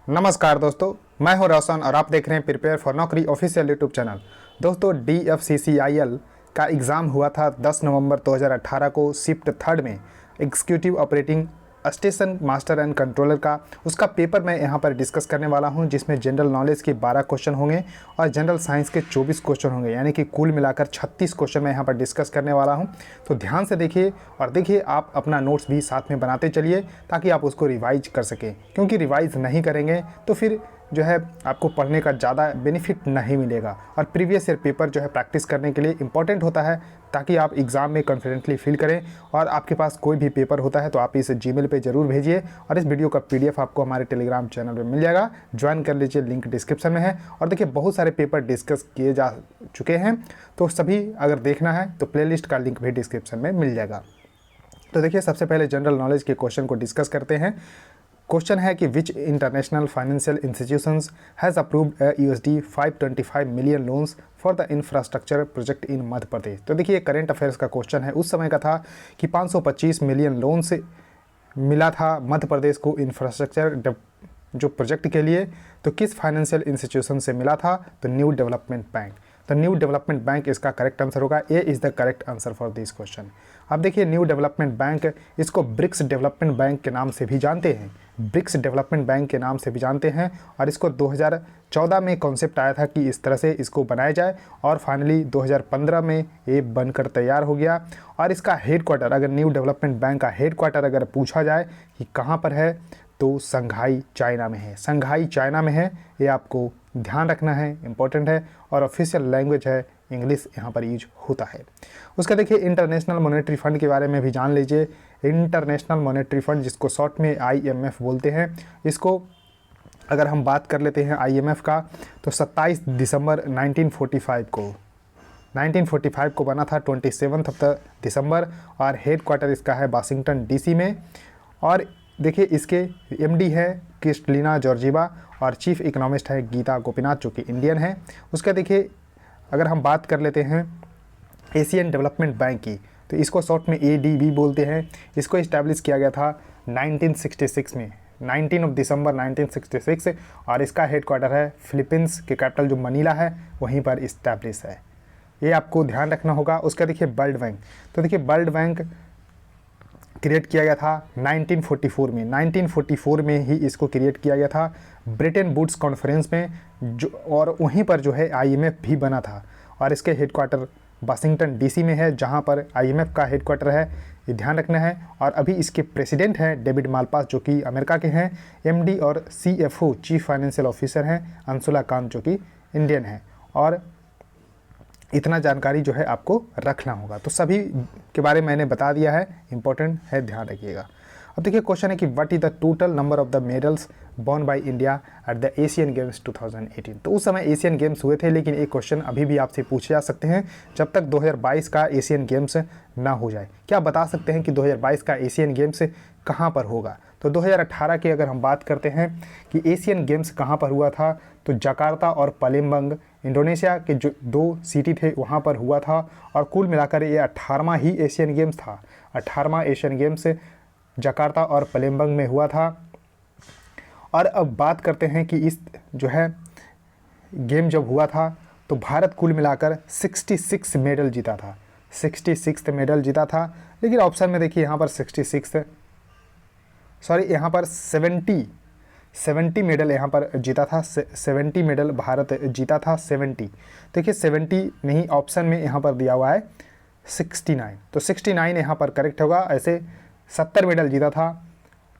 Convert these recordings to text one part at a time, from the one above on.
नमस्कार दोस्तों, मैं हूं रोशन और आप देख रहे हैं प्रिपेयर फॉर नौकरी ऑफिशियल यूट्यूब चैनल। दोस्तों, DFCCIL का एग्ज़ाम हुआ था 10 नवंबर 2018 को शिफ्ट थर्ड में executive operating station master and controller का। उसका पेपर मैं यहां पर डिस्कस करने वाला हूं, जिसमें जनरल नॉलेज के 12 क्वेश्चन होंगे और जनरल साइंस के 24 क्वेश्चन होंगे, यानी कि कुल मिलाकर 36 क्वेश्चन मैं यहां पर डिस्कस करने वाला हूं। तो ध्यान से देखिए और देखिए, आप अपना नोट्स भी साथ में बनाते चलिए ताकि आप उसको रिवाइज कर सकें, क्योंकि रिवाइज नहीं करेंगे तो फिर जो है आपको पढ़ने का ज़्यादा बेनिफिट नहीं मिलेगा। और प्रीवियस ईयर पेपर जो है प्रैक्टिस करने के लिए इंपॉर्टेंट होता है, ताकि आप एग्ज़ाम में कॉन्फिडेंटली फील करें। और आपके पास कोई भी पेपर होता है तो आप इसे जीमेल पे ज़रूर भेजिए, और इस वीडियो का PDF आपको हमारे टेलीग्राम चैनल पे मिल जाएगा, ज्वाइन कर लीजिए, लिंक डिस्क्रिप्शन में है। और देखिए, बहुत सारे पेपर डिस्कस किए जा चुके हैं, तो सभी अगर देखना है तो प्लेलिस्ट का लिंक भी डिस्क्रिप्शन में मिल जाएगा। तो देखिए, सबसे पहले जनरल नॉलेज के क्वेश्चन को डिस्कस करते हैं। क्वेश्चन है कि which international financial institutions has approved $525 million loans for the infrastructure project in Madhya Pradesh. तो देखिए, करंट अफेयर्स का क्वेश्चन है। उस समय का था कि 525 मिलियन लोन से मिला था मध्य प्रदेश को इंफ्रास्ट्रक्चर जो प्रोजेक्ट के लिए। तो किस फाइनेंशियल इंस्टीट्यूशन से मिला था? तो न्यू डेवलपमेंट बैंक। तो न्यू डेवलपमेंट बैंक इसका करेक्ट आंसर होगा। A is the correct answer for this question. अब देखिए, न्यू डेवलपमेंट बैंक, इसको ब्रिक्स डेवलपमेंट बैंक के नाम से भी जानते हैं, ब्रिक्स डेवलपमेंट बैंक के नाम से भी जानते हैं। और इसको 2014 में कॉन्सेप्ट आया था कि इस तरह से इसको बनाया जाए, और फाइनली 2015 में ये बनकर तैयार हो गया। और इसका हेडक्वार्टर, अगर न्यू डेवलपमेंट बैंक का हेडक्वार्टर अगर पूछा जाए कि कहाँ पर है, तो संघाई चाइना में है। संघाई चाइना में है, ये आपको ध्यान रखना है, इंपॉर्टेंट है। और ऑफिशियल लैंग्वेज है इंग्लिश, यहाँ पर यूज होता है। उसका देखिए, इंटरनेशनल मॉनेटरी फंड के बारे में भी जान लीजिए। इंटरनेशनल मॉनेटरी फंड, जिसको शॉर्ट में IMF बोलते हैं, इसको अगर हम बात कर लेते हैं IMF का, तो 27 दिसंबर 1945 को बना था, 27 दिसंबर। और हेडक्वार्टर इसका है वाशिंगटन DC में। और देखिए, इसके MD है क्रिस्टलिना जॉर्जीवा, और चीफ इकोनॉमिस्ट है गीता गोपीनाथ, जो कि इंडियन है। उसका देखिए, अगर हम बात कर लेते हैं एशियन डेवलपमेंट बैंक की, तो इसको शॉर्ट में ADB बोलते हैं। इसको इस्टेब्लिश किया गया था 1966 में, 19 दिसंबर 1966। और इसका हेडक्वार्टर है फिलीपींस के कैपिटल जो मनीला है, वहीं पर इस्टेब्लिश है। ये आपको ध्यान रखना होगा। उसका देखिए, वर्ल्ड बैंक। तो देखिए, वर्ल्ड बैंक क्रिएट किया गया था 1944 में। 1944 में ही इसको क्रिएट किया गया था ब्रिटेन वुड्स कॉन्फ्रेंस में, जो और वहीं पर जो है IMF भी बना था। और इसके हेडक्वार्टर वाशिंगटन DC में है, जहां पर IMF का हेडक्वार्टर है, ये ध्यान रखना है। और अभी इसके प्रेसिडेंट हैं डेविड मालपास, जो कि अमेरिका के हैं। MD और CFO चीफ फाइनेंशियल ऑफिसर हैं अंशुला कांत, जो कि इंडियन है। और इतना जानकारी जो है आपको रखना होगा। तो सभी के बारे में मैंने बता दिया है, इंपॉर्टेंट है, ध्यान रखिएगा। अब देखिए, क्वेश्चन है कि what is the total number of the medals won by India at the Asian games 2018। तो उस समय एशियन गेम्स हुए थे, लेकिन एक क्वेश्चन अभी भी आपसे पूछे जा सकते हैं जब तक 2022 का एशियन गेम्स ना हो जाए। क्या बता सकते हैं कि 2022 का एशियन गेम्स कहाँ पर होगा? तो 2018 की अगर हम बात करते हैं कि एशियन गेम्स कहाँ पर हुआ था, तो जकार्ता और पलेम्बंग, इंडोनेशिया के जो 2 सिटी थे वहाँ पर हुआ था। और कुल मिलाकर ये 18वां ही एशियन गेम्स था। 18वां एशियन गेम्स जकार्ता और पलेम्बंग में हुआ था। और अब बात करते हैं कि इस जो है गेम जब हुआ था, तो भारत कुल मिलाकर 66 मेडल जीता था, 66 मेडल जीता था। लेकिन ऑप्शन में देखिए, यहाँ पर 70 मेडल यहाँ पर जीता था। 70 मेडल भारत जीता था, 70। देखिए, 70 नहीं, ऑप्शन में यहाँ पर दिया हुआ है 69, तो 69 यहाँ पर करेक्ट होगा। ऐसे 70 मेडल जीता था।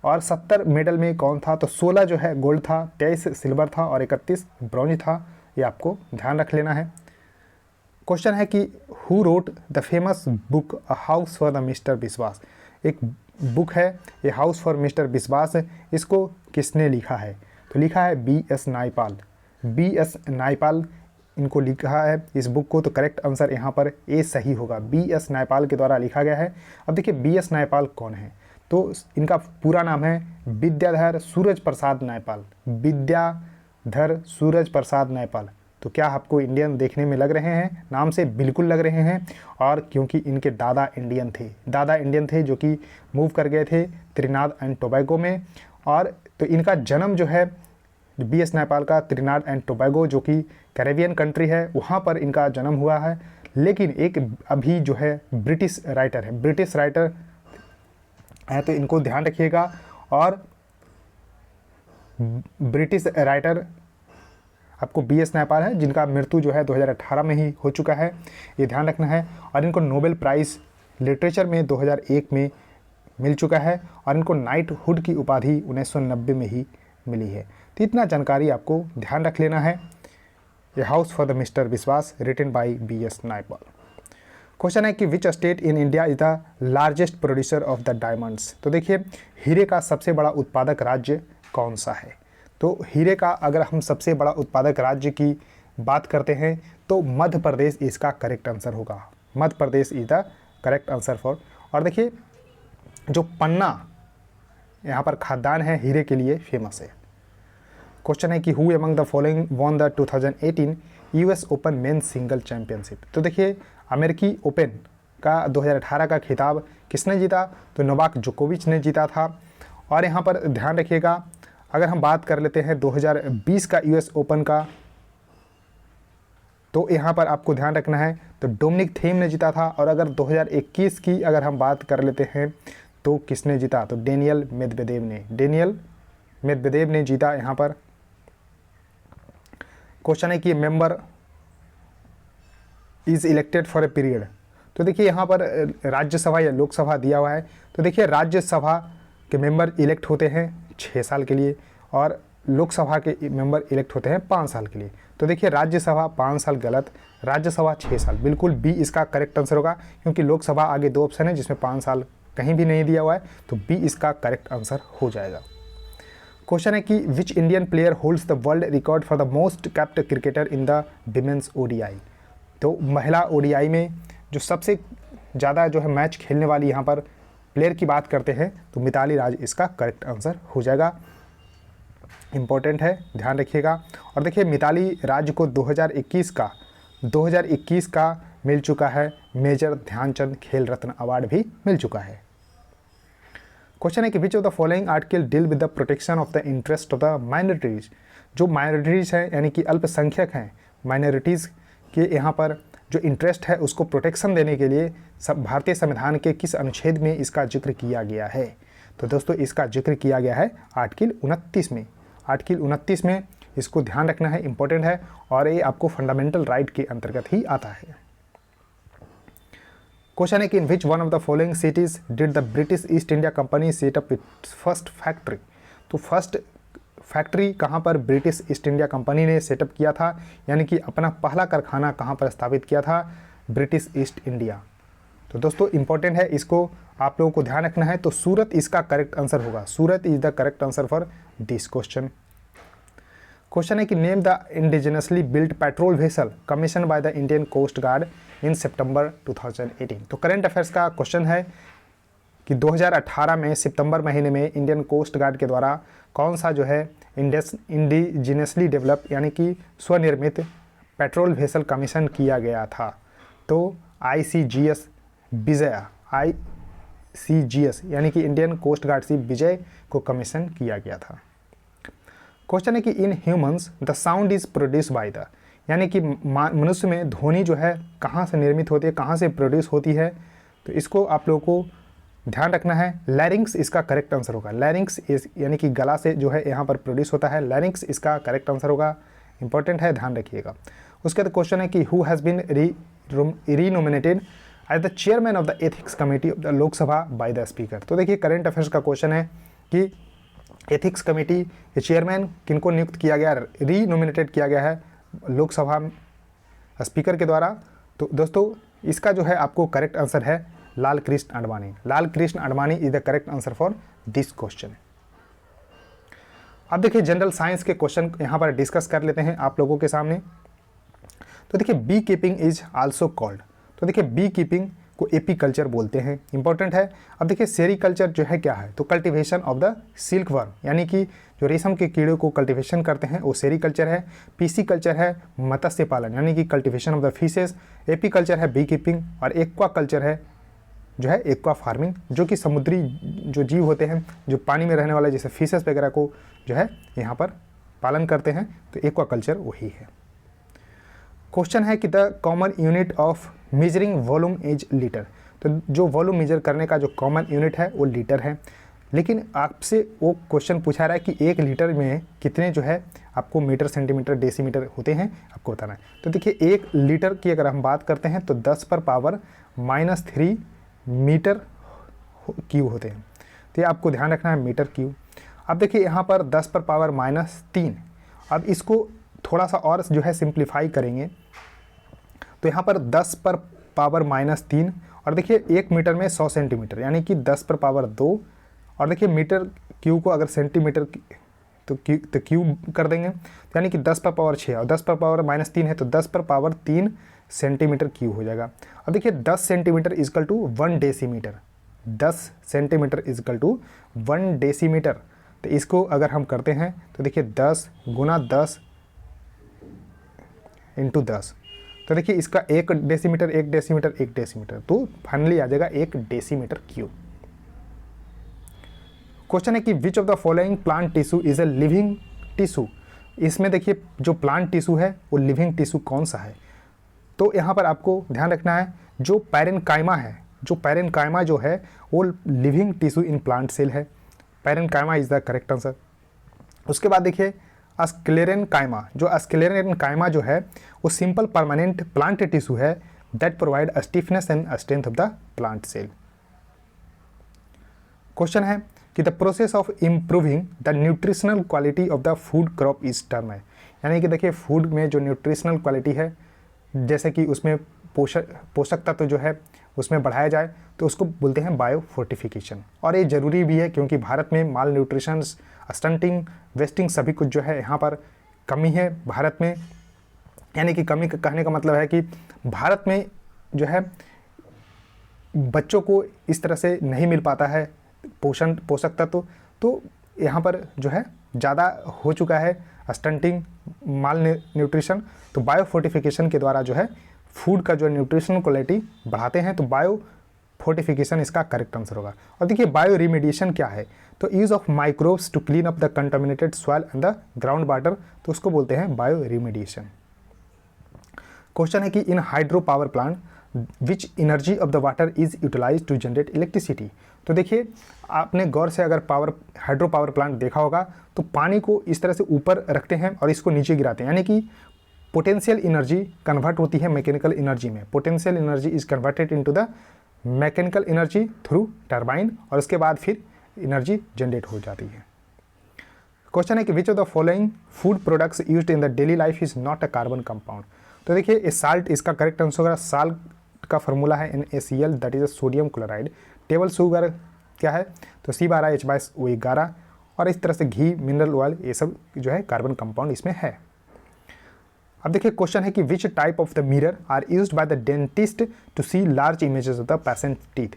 और 70 मेडल में कौन था? तो 16 जो है गोल्ड था, 23 सिल्वर था और 31 ब्रॉन्ज था। ये आपको ध्यान रख लेना है। क्वेश्चन है कि who wrote the famous book a house for the mister विश्वास। एक बुक है ये, हाउस फॉर मिस्टर विश्वास, इसको किसने लिखा है? तो लिखा है BS नायपाल। BS नायपाल इनको लिखा है इस बुक को। तो करेक्ट आंसर यहाँ पर ए सही होगा, BS नायपाल के द्वारा लिखा गया है। अब देखिए, BS नायपाल कौन है? तो इनका पूरा नाम है विद्याधर सूरज प्रसाद नायपाल। विद्याधर सूरज प्रसाद नायपाल। तो क्या आपको इंडियन देखने में लग रहे हैं? नाम से बिल्कुल लग रहे हैं। और क्योंकि इनके दादा इंडियन थे जो कि मूव कर गए थे त्रिनाद एंड टोबैगो में। और तो इनका जन्म जो है BS नेपाल का त्रिनाद एंड टोबैगो जो कि कैरेबियन कंट्री है, वहाँ पर इनका जन्म हुआ है। लेकिन एक अभी जो है ब्रिटिश राइटर है, तो इनको ध्यान रखिएगा। और ब्रिटिश राइटर आपको BS नेपाल है, जिनका मृत्यु जो है 2018 में ही हो चुका है, ये ध्यान रखना है। और इनको नोबेल प्राइज़ लिटरेचर में 2001 में मिल चुका है, और इनको नाइटहुड की उपाधि 1990 में ही मिली है। तो इतना जानकारी आपको ध्यान रख लेना है। A house for the mister Biswas written by BS Naipaul. Question है कि which state in India is the largest producer of the diamonds. तो देखिए, हीरे का सबसे बड़ा उत्पादक राज्य कौन सा है? तो हीरे का अगर हम सबसे बड़ा उत्पादक राज्य की बात करते हैं तो मध्य प्रदेश इसका करेक्ट आंसर होगा। Madhya Pradesh is the correct answer for. और देखिए, जो पन्ना यहाँ पर खाद्यान्न है, हीरे के लिए फेमस है। क्वेश्चन है कि who among the following won the 2018 US open men single championship. तो देखिए, अमेरिकी ओपन का 2018 का खिताब किसने जीता? तो नोवाक जोकोविच ने जीता था। और यहाँ पर ध्यान रखिएगा, अगर हम बात कर लेते हैं 2020 का US ओपन का, तो यहाँ पर आपको ध्यान रखना है, तो डोमिनिक थीम ने जीता था। और अगर 2021 की अगर हम बात कर लेते हैं तो किसने जीता? तो डेनियल मेदवेदेव ने जीता यहाँ पर। क्वेश्चन है कि member is elected for a period. तो देखिए, यहाँ पर राज्यसभा या लोकसभा दिया हुआ है। तो देखिए, राज्यसभा के मेंबर इलेक्ट होते हैं 6 साल के लिए, और लोकसभा के मेंबर इलेक्ट होते हैं 5 साल के लिए। तो देखिए, राज्यसभा 5 साल गलत, राज्यसभा 6 साल, बिल्कुल बी इसका करेक्ट आंसर होगा, क्योंकि लोकसभा आगे 2 ऑप्शन है जिसमें 5 साल कहीं भी नहीं दिया हुआ है, तो बी इसका करेक्ट आंसर हो जाएगा। क्वेश्चन है कि which Indian player holds the world record for the most capped cricketer in the women's ODI। तो महिला ODI में जो सबसे ज़्यादा जो है मैच खेलने वाली यहाँ पर प्लेयर की बात करते हैं तो मिताली राज इसका करेक्ट आंसर हो जाएगा। इम्पोर्टेंट है, ध्यान रखिएगा। और देखिए, मिताली राज को 2021 का मिल चुका है मेजर ध्यानचंद खेल रत्न अवार्ड भी मिल चुका है। क्वेश्चन है कि which of the following article deal with the protection of the interest of the minorities. जो माइनॉरिटीज़ हैं यानी कि अल्पसंख्यक हैं, माइनॉरिटीज़ के यहाँ पर जो इंटरेस्ट है उसको प्रोटेक्शन देने के लिए भारतीय संविधान के किस अनुच्छेद में इसका जिक्र किया गया है? तो दोस्तों, इसका जिक्र किया गया है आर्टिकल 29 में। आर्टिकल 29 में इसको ध्यान रखना है, इंपॉर्टेंट है, और ये आपको फंडामेंटल राइट के अंतर्गत ही आता है। क्वेश्चन है कि in which one of the following cities did the British East India Company set up its first factory. तो फर्स्ट फैक्ट्री कहाँ पर ब्रिटिश ईस्ट इंडिया कंपनी ने सेटअप किया था, यानी कि अपना पहला कारखाना कहाँ पर स्थापित किया था? British East India. तो दोस्तों, इंपॉर्टेंट है, इसको आप लोगों को ध्यान रखना है। तो सूरत इसका करेक्ट आंसर होगा। Surat is the correct answer for this question. Question है कि name the indigenously built patrol vessel commission by the Indian coast guard in September 2018। तो करंट अफेयर्स का क्वेश्चन है कि 2018 में सितंबर महीने में इंडियन कोस्ट गार्ड के द्वारा कौन सा जो है इंडिजिनसली डेवलप यानी कि स्वनिर्मित पेट्रोल वेसल कमीशन किया गया था? तो ICGS विजय, ICGS यानी कि इंडियन कोस्ट गार्ड शिप विजय को कमीशन किया गया था। क्वेश्चन है कि in humans the sound is produce by the, यानी कि मनुष्य में ध्वनि जो है कहाँ से निर्मित होती है, कहाँ से प्रोड्यूस होती है? तो इसको आप लोगों को ध्यान रखना है। लैरिंक्स इसका करेक्ट आंसर होगा। लैरिंक्स यानी कि गला से जो है यहाँ पर प्रोड्यूस होता है, लैरिंक्स इसका करेक्ट आंसर होगा। इंपॉर्टेंट है, ध्यान रखिएगा। उसके बाद क्वेश्चन है कि who has been renominated as the chairman of the ethics committee of the Lok Sabha by the speaker. तो देखिए, करंट अफेयर्स का क्वेश्चन है कि एथिक्स कमेटी के चेयरमैन किनको नियुक्त किया गया, रीनोमिनेटेड किया गया है लोकसभा स्पीकर के द्वारा? तो दोस्तों, इसका जो है आपको करेक्ट आंसर है Lal Krishna Advani. Lal Krishna Advani is the correct answer for this question. अब देखिए, जनरल साइंस के क्वेश्चन यहाँ पर डिस्कस कर लेते हैं आप लोगों के सामने। तो देखिए, beekeeping is also called. तो देखिए, बी कीपिंग को एपीकल्चर बोलते हैं, इंपॉर्टेंट है। अब देखिए, सेरीकल्चर जो है क्या है? तो cultivation of the silk worm, यानी कि जो रेशम के कीड़े को कल्टीवेशन करते हैं वो सेरीकल्चर है। पीसी कल्चर है मत्स्य पालन, यानी कि cultivation of the fishes. Apiculture है बी कीपिंग, और एक्वा कल्चर है जो है एक्वा फार्मिंग, जो कि समुद्री जो जीव होते हैं जो पानी में रहने वाले जैसे फिशेस वगैरह को जो है यहाँ पर पालन करते हैं, तो एक्वाकल्चर वही है। क्वेश्चन है कि the common unit of measuring volume is litre. तो जो वॉल्यूम मेजर करने का जो कॉमन यूनिट है वो लीटर है, लेकिन आपसे वो क्वेश्चन पूछा रहा है कि 1 लीटर में कितने जो है आपको मीटर, सेंटीमीटर, डेसीमीटर होते हैं, आपको बताना है। तो देखिए 1 लीटर की अगर हम बात करते हैं तो 10⁻³ मीटर क्यूब होते हैं। तो ये आपको ध्यान रखना है, मीटर क्यूब। अब देखिए यहाँ पर 10⁻³ अब इसको थोड़ा सा और जो है सिंप्लीफाई करेंगे तो यहाँ पर 10⁻³ और देखिए 1 मीटर में 100 सेंटीमीटर यानी कि 10⁻² और देखिए मीटर क्यूब को अगर सेंटीमीटर तो क्यूब कर देंगे तो यानी कि 10⁻6 और 10⁻³ है तो 10⁻³ सेंटीमीटर क्यूब हो जाएगा। अब देखिए 10 centimetre is equal to 1 decimetre, 10 centimetre is equal to 1 decimetre. तो इसको अगर हम करते हैं तो देखिए 10 गुना 10 इंटू 10, तो देखिए इसका 1 डेसीमीटर 1 डेसीमीटर 1 डेसीमीटर, तो फाइनली आ जाएगा 1 डेसीमीटर क्यूब। क्वेश्चन है कि which of the following plant tissue is a living tissue. इसमें देखिए जो प्लांट टिश्यू है वो लिविंग टिश्यू कौन सा है। तो यहाँ पर आपको ध्यान रखना है जो पैरेन्काइमा है, जो पैरेन्काइमा जो है वो living tissue in plant cell है। Parenchyma is the correct answer. उसके बाद देखिए स्क्लेरेन्काइमा, जो स्क्लेरेन्काइमा जो है वो सिंपल परमानेंट प्लांट टिश्यू है that provide stiffness and strength of the plant cell. Question है कि the process of improving the nutritional quality of the food crop is term है। यानी कि देखिए फूड में जो न्यूट्रिशनल क्वालिटी है, जैसे कि उसमें पोषक तत्व जो है उसमें बढ़ाया जाए तो उसको बोलते हैं बायो फोर्टिफिकेशन। और ये ज़रूरी भी है क्योंकि भारत में माल न्यूट्रिशन, स्टंटिंग, वेस्टिंग सभी कुछ जो है यहाँ पर कमी है भारत में। यानी कि कमी कहने का मतलब है कि भारत में जो है बच्चों को इस तरह से नहीं मिल पाता है पोषक तत्व, तो यहाँ पर जो है ज़्यादा हो चुका है स्टंटिंग, माल न्यूट्रिशन। तो बायो फोर्टिफिकेशन के द्वारा जो है फूड का जो न्यूट्रिशनल क्वालिटी बढ़ाते हैं, तो बायो फोर्टिफिकेशन इसका करेक्ट आंसर होगा। और देखिए बायो रिमीडिएशन क्या है, तो use of microbes to clean up the contaminated soil and the ground water, तो उसको बोलते हैं बायो रिमीडिएशन। क्वेश्चन है कि in hydropower plant which energy of the water is utilise to generate electricity. तो देखिए आपने गौर से अगर हाइड्रो पावर प्लांट देखा होगा तो पानी को इस तरह से ऊपर रखते हैं और इसको नीचे गिराते हैं, यानी कि पोटेंशियल एनर्जी कन्वर्ट होती है मैकेनिकल एनर्जी में। Potential energy is converted into the mechanical energy through turbine और उसके बाद फिर एनर्जी जनरेट हो जाती है। क्वेश्चन है कि which of the following food products used in the daily life is not a carbon compound. तो देखिए ये साल्ट इसका करेक्ट आंसर होगा। साल्ट का फॉर्मूला है NaCl, that is sodium chloride. Table sugar क्या है, तो C12H11 और इस तरह से घी, मिनरल ऑयल, ये सब जो है कार्बन कंपाउंड इसमें है। अब देखिए क्वेश्चन है कि which type of the mirror are used by the dentist to see large images of the patient teeth.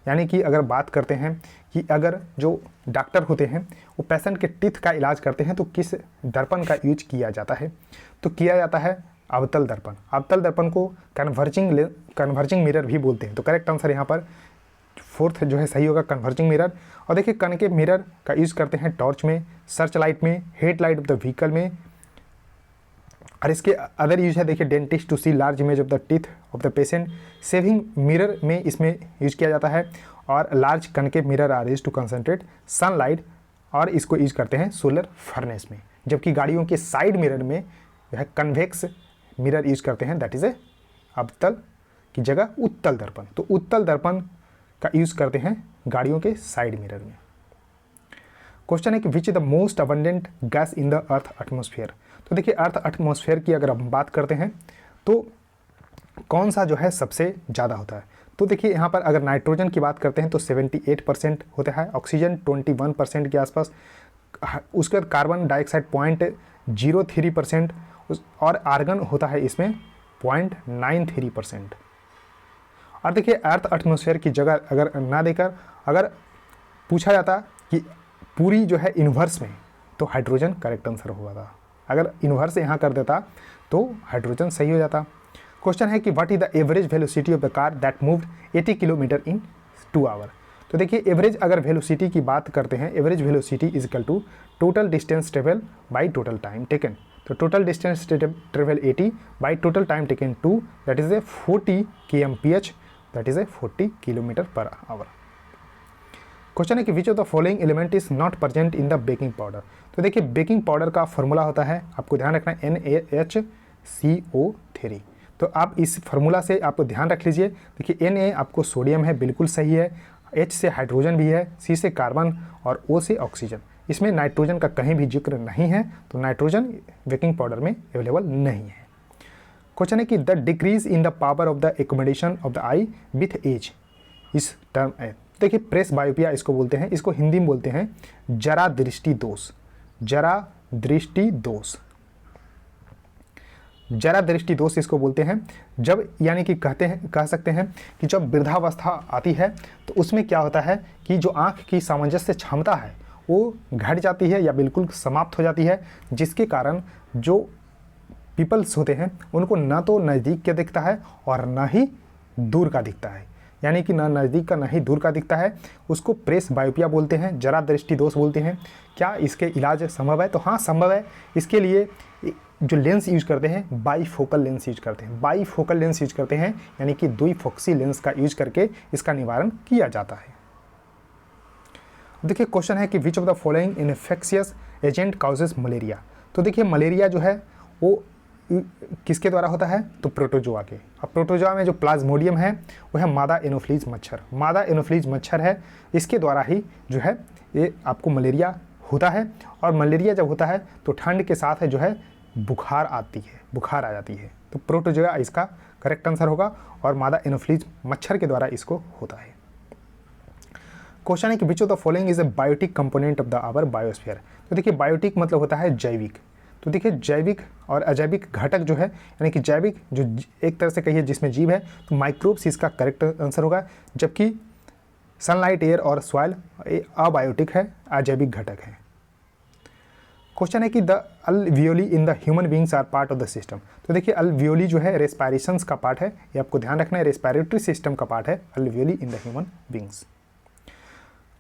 यानी कि अगर बात करते हैं कि अगर जो डॉक्टर होते हैं वो पेशेंट के टीथ का इलाज करते हैं तो किस दर्पण का यूज किया जाता है, तो किया जाता है अवतल दर्पण। अवतल दर्पण को कन्वर्जिंग मिरर भी बोलते हैं। तो करेक्ट आंसर यहाँ पर 4th जो है सही होगा, कन्वर्जिंग मिरर। और देखिए कनकेव मिरर का यूज़ करते हैं टॉर्च में, सर्च लाइट में, headlight of the vehicle में। और इसके अदर यूज है देखिए dentist to see large image of the teeth of the patient. Shaving mirror में इसमें यूज किया जाता है। और large concave mirror are use to concentrate sunlight और इसको यूज करते हैं सोलर फर्नेस में। जबकि गाड़ियों के साइड मिरर में जो है कन्वेक्स मिरर यूज करते हैं, दैट इज ए अवतल की जगह उत्तल दर्पण। तो उत्तल दर्पण का यूज करते हैं गाड़ियों के साइड मिरर में। क्वेश्चन है कि which is the most abundant gas in the earth atmosphere. तो देखिए अर्थ एटमॉस्फेयर की अगर हम बात करते हैं तो कौन सा जो है सबसे ज़्यादा होता है, तो देखिए यहाँ पर अगर नाइट्रोजन की बात करते हैं तो 78% होता है, ऑक्सीजन 21% के आसपास, उसके बाद कार्बन डाइऑक्साइड 0.03% और आर्गन होता है इसमें 0.93%। और देखिए अर्थ एटमॉस्फेयर की जगह अगर ना देकर अगर पूछा जाता कि पूरी जो है इन्वर्स में, तो हाइड्रोजन करेक्ट आंसर हुआ था। अगर इन्वर्स यहाँ कर देता तो हाइड्रोजन सही हो जाता। क्वेश्चन है कि what is the average velocity of the car that moved 80 kilometre in 2 hour. तो देखिए एवरेज अगर वेलोसिटी की बात करते हैं, average velocity is equal to total distance travel by total time taken. तो total distance travel 80 by total time taken 2, that is a 40 kmph, that is a 40 km/h। Question है कि which of the following element is not present in the baking powder. तो देखिए baking powder का formula होता है, आपको ध्यान रखना है NaHCO3। तो आप इस फार्मूला से आपको ध्यान रख लीजिए। देखिए Na आपको सोडियम है, बिल्कुल सही है, H से हाइड्रोजन भी है, C से कार्बन और O से ऑक्सीजन। इसमें नाइट्रोजन का कहीं भी जिक्र नहीं है, तो नाइट्रोजन बेकिंग पाउडर में अवेलेबल नहीं है। क्वेश्चन है कि the decrease in the power of the accommodation of the eye with age इस टर्म है। देखिए प्रेस बायोपिया इसको बोलते हैं, इसको हिंदी में बोलते हैं जरा दृष्टि दोष। जरा दृष्टि दोष, जरा दृष्टि दोष इसको बोलते हैं। जब यानी कि कह सकते हैं कि जब वृद्धावस्था आती है तो उसमें क्या होता है कि जो आँख की सामंजस्य क्षमता है वो घट जाती है या बिल्कुल समाप्त हो जाती है, जिसके कारण जो पीपल्स होते हैं उनको ना तो नज़दीक का दिखता है और ना ही दूर का दिखता है, यानी कि ना नज़दीक का ना ही दूर का दिखता है। उसको प्रेस बायोपिया बोलते हैं, जरा दृष्टि दोष बोलते हैं। क्या इसके इलाज संभव है? तो हाँ संभव है। इसके लिए जो लेंस यूज करते हैं बाईफोकल लेंस यूज करते हैं, बाईफोकल लेंस यूज करते हैं, यानी कि द्विफोक्सी लेंस का यूज करके इसका निवारण किया जाता है। देखिए क्वेश्चन है कि which of the following infectious agent causes malaria. तो देखिए मलेरिया जो है वो किसके द्वारा होता है? तो प्रोटोजोआ के। अब प्रोटोजोआ में जो प्लाज्मोडियम है वो है मादा एनोफ्लीज मच्छर। मादा एनोफ्लीज मच्छर है, इसके द्वारा ही जो है ये आपको मलेरिया होता है। और मलेरिया जब होता है तो ठंड के साथ है जो है बुखार आती है, बुखार आ जाती है। तो प्रोटोजोआ इसका करेक्ट आंसर होगा और मादा एनोफ्लीज मच्छर के द्वारा इसको होता है। क्वेश्चन है कि which of the following is a biotic component of the our biosphere. तो देखिए बायोटिक मतलब होता है जैविक। तो देखिए जैविक और अजैविक घटक जो है, यानी कि जैविक जो एक तरह से कहिए जिसमें जीव है, तो माइक्रोब्स इसका करेक्ट आंसर होगा, जबकि सनलाइट, एयर और सॉइल अबायोटिक है, अजैविक घटक है। क्वेश्चन है कि the alveoli in the human beings are part of the system. तो देखिए अल्वियोली जो है रेस्पायरेशंस का पार्ट है, ये आपको ध्यान रखना है, रेस्पायरेटरी सिस्टम का पार्ट है alveoli in the human beings.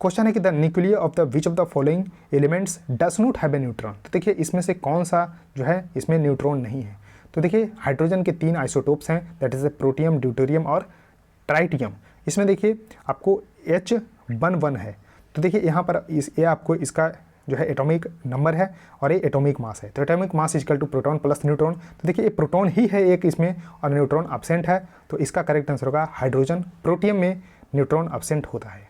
Question है कि the nuclear of the which of the following elements does not have a neutron. तो देखिए इसमें से कौन सा जो है इसमें न्यूट्रॉन नहीं है। तो देखिए हाइड्रोजन के 3 आइसोटोप्स हैं, that is A protium, deuterium और ट्राइटियम। इसमें देखिए आपको H11 है। तो देखिए यहाँ पर ये आपको इसका जो है एटॉमिक नंबर है और ये एटॉमिक मास है। तो atomic mass equal to proton plus neutron. तो देखिए ये प्रोटॉन ही है एक इसमें और न्यूट्रॉन एब्सेंट है, तो इसका करेक्ट आंसर होगा हाइड्रोजन। प्रोटियम में न्यूट्रॉन एब्सेंट होता है।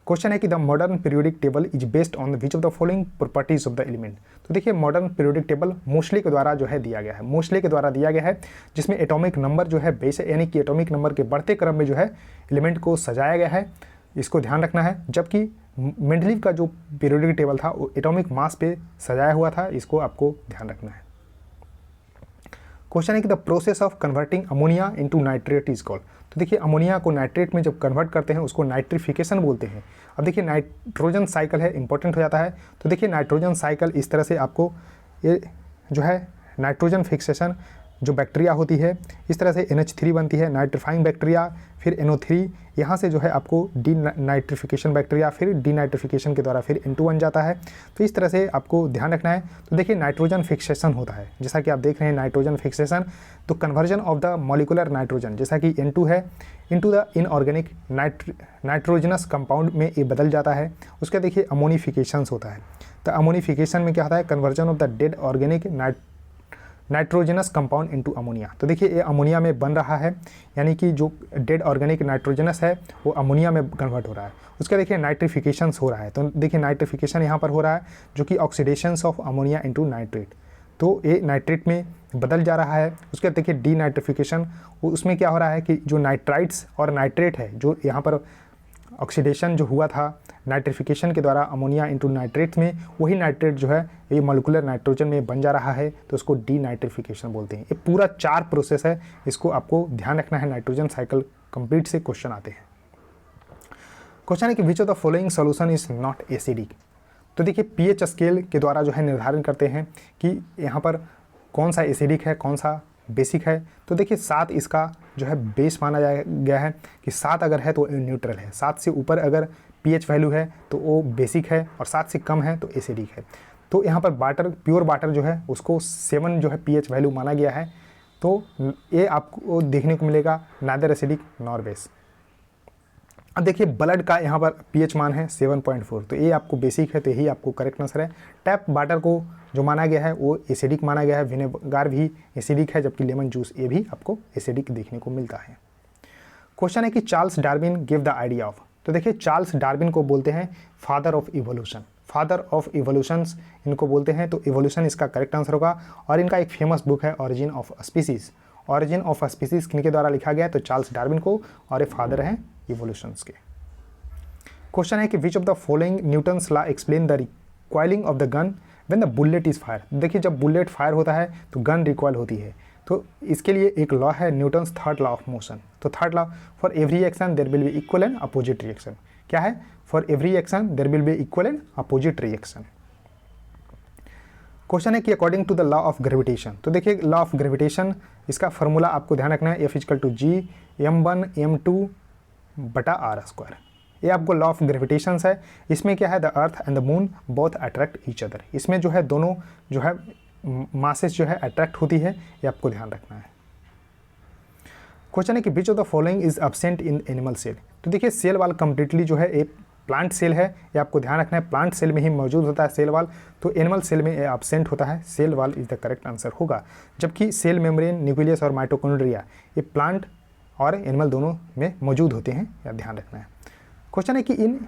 क्वेश्चन है कि the modern periodic table is based on the which of the following properties of the element. तो देखिए मॉडर्न पीरियोडिक टेबल मोस्टली के द्वारा जो है दिया गया है, मोस्टली के द्वारा दिया गया है, जिसमें एटॉमिक नंबर जो है बेस है, यानी कि एटॉमिक नंबर के बढ़ते क्रम में जो है एलिमेंट को सजाया गया है, इसको ध्यान रखना है। जबकि मेंडलीव का जो पीरियोडिक टेबल था वो एटॉमिक मास पे सजाया हुआ था, इसको आपको ध्यान रखना है। क्वेश्चन है कि the process of converting ammonia into nitrate is called. तो देखिए अमोनिया को नाइट्रेट में जब कन्वर्ट करते हैं उसको नाइट्रिफिकेशन बोलते हैं। अब देखिए नाइट्रोजन साइकिल है, इंपॉर्टेंट हो जाता है। तो देखिए नाइट्रोजन साइकिल इस तरह से आपको ये जो है नाइट्रोजन फिक्सेशन जो बैक्टीरिया होती है इस तरह से NH3 बनती है, नाइट्रीफाइंग बैक्टीरिया, फिर NO3, यहाँ से जो है आपको डी नाइट्रिफिकेशन बैक्टीरिया, फिर डी नाइट्रिफिकेशन के द्वारा फिर N2 बन जाता है। तो इस तरह से आपको ध्यान रखना है। तो देखिए नाइट्रोजन फिक्सेशन होता है, जैसा कि आप देख रहे हैं नाइट्रोजन फिक्सेशन। तो conversion of the molecular nitrogen, जैसा कि N2 है, into the inorganic nitrogenous compound में ये बदल जाता है। उसका देखिए अमोनिफिकेशंस होता है। तो अमोनिफिकेशन में क्या होता है? Conversion of the dead organic nitrogenous compound into ammonia. तो देखिए ये अमोनिया में बन रहा है, यानी कि जो डेड ऑर्गेनिक नाइट्रोजनस है वो अमोनिया में कन्वर्ट हो रहा है। उसका देखिए नाइट्रिफिकेशंस हो रहा है। तो देखिए नाइट्रिफिकेशन यहाँ पर हो रहा है, जो कि oxidations of ammonia into nitrate. तो ये नाइट्रेट में बदल जा रहा है। उसके देखिए डी नाइट्रिफिकेशन, उसमें क्या हो रहा है कि जो नाइट्राइट्स और नाइट्रेट है, जो यहाँ पर ऑक्सीडेशन जो हुआ था नाइट्रिफिकेशन के द्वारा अमोनिया इनटू नाइट्रेट्स में, वही नाइट्रेट जो है ये मॉलिक्यूलर नाइट्रोजन में बन जा रहा है, तो उसको डी नाइट्रिफिकेशन बोलते हैं। ये पूरा 4 प्रोसेस है, इसको आपको ध्यान रखना है। नाइट्रोजन साइकिल कंप्लीट से क्वेश्चन आते हैं। क्वेश्चन है कि which of the following solution is not acidic. तो देखिए पीएच स्केल के द्वारा जो है निर्धारण करते हैं कि यहाँ पर कौन सा एसिडिक है, कौन सा बेसिक है। तो देखिए 7 इसका जो है बेस माना गया है कि 7 अगर है तो न्यूट्रल है, 7 से ऊपर अगर पीएच वैल्यू है तो वो बेसिक है और 7 से कम है तो एसिडिक है। तो यहाँ पर वाटर, प्योर वाटर जो है उसको 7 जो है पीएच वैल्यू माना गया है। तो ये आपको देखने को मिलेगा नादर एसिडिक नॉर बेस। अब देखिए ब्लड का यहाँ पर पीएच मान है 7.4, तो ये आपको बेसिक है, तो यही आपको करेक्ट आंसर है। टैप वाटर को जो माना गया है वो एसिडिक माना गया है, विनेगार भी एसिडिक है, जबकि लेमन जूस ये भी आपको एसिडिक देखने को मिलता है। क्वेश्चन है कि Charles Darwin give the idea of. तो देखिए चार्ल्स डार्विन को बोलते हैं father of evolution, father of evolutions इनको बोलते हैं, तो इवोल्यूशन इसका करेक्ट आंसर होगा। और इनका एक फेमस बुक है origin of species. Origin of species किनके द्वारा लिखा गया है, तो चार्ल्स डार्विन को, और ये फादर हैं इवोल्यूशंस के। क्वेश्चन है कि which of the following Newton's law explain the recoiling of the gun when the bullet is fire. देखिए जब बुलेट फायर होता है तो गन रिकॉइल होती है, तो इसके लिए एक लॉ है Newton's third law of motion. तो third law, for every action there will be equal and opposite reaction. क्या है? For every action there will be equal and opposite reaction. Question है कि according to the law of gravitation. तो देखिए law of gravitation, इसका formula आपको ध्यान रखना है, F=G m1 m2 बटा r²। ये आपको लॉ ऑफ ग्रेविटेशन है। इसमें क्या है, the earth and the moon both attract each other. इसमें जो है दोनों जो है मासेस जो है अट्रैक्ट होती है, ये आपको ध्यान रखना है। क्वेश्चन है कि which of the following is absent in animal cell. तो देखिए सेल वाल कंप्लीटली जो है एक प्लांट सेल है, ये आपको ध्यान रखना है, प्लांट सेल में ही मौजूद होता है सेल वाल, तो एनिमल सेल में ये एब्सेंट होता है, cell wall is the correct answer होगा। जबकि सेल मेम्ब्रेन, न्यूक्लियस और माइटोकॉन्ड्रिया ये प्लांट और एनिमल दोनों में मौजूद होते हैं, या ध्यान रखना है। क्वेश्चन है कि in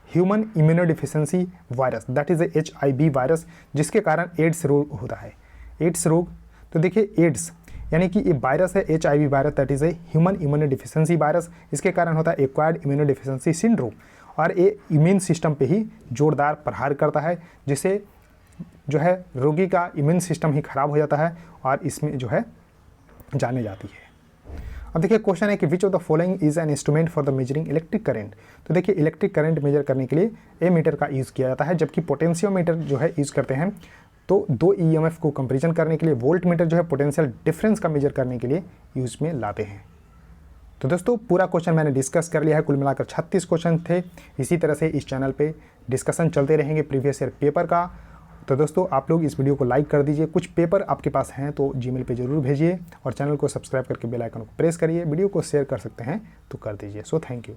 human immunodeficiency virus, that is HIV virus, जिसके कारण एड्स रोग होता है। एड्स रोग, तो देखिए एड्स यानी कि ये वायरस है HIV virus, that is human immunodeficiency virus, इसके कारण होता है एक्वायर्ड इम्यूनोडिफिशियंसी सिंड्रोम, और ये इम्यून सिस्टम पे ही जोरदार प्रहार करता है, जिससे जो है रोगी का इम्यून सिस्टम ही खराब हो जाता है और इसमें जो है जाने जाती है। अब देखिए क्वेश्चन है कि which of the following is an instrument for the measuring electric current. तो देखिए इलेक्ट्रिक करंट मेजर करने के लिए एमीटर का यूज़ किया जाता है, जबकि पोटेंशियोमीटर जो है यूज़ करते हैं तो 2 EMF को कंपेरिजन करने के लिए। वोल्ट मीटर जो है पोटेंशियल डिफरेंस का मेजर करने के लिए यूज़ में लाते हैं। तो दोस्तों पूरा क्वेश्चन मैंने डिस्कस कर लिया है, कुल मिलाकर 36 क्वेश्चन थे। इसी तरह से इस चैनल पे डिस्कशन चलते रहेंगे प्रीवियस ईयर पेपर का। तो दोस्तों आप लोग इस वीडियो को लाइक कर दीजिए, कुछ पेपर आपके पास हैं तो जीमेल पे जरूर भेजिए, और चैनल को सब्सक्राइब करके बेल आइकन को प्रेस करिए। वीडियो को शेयर कर सकते हैं तो कर दीजिए। So thank you.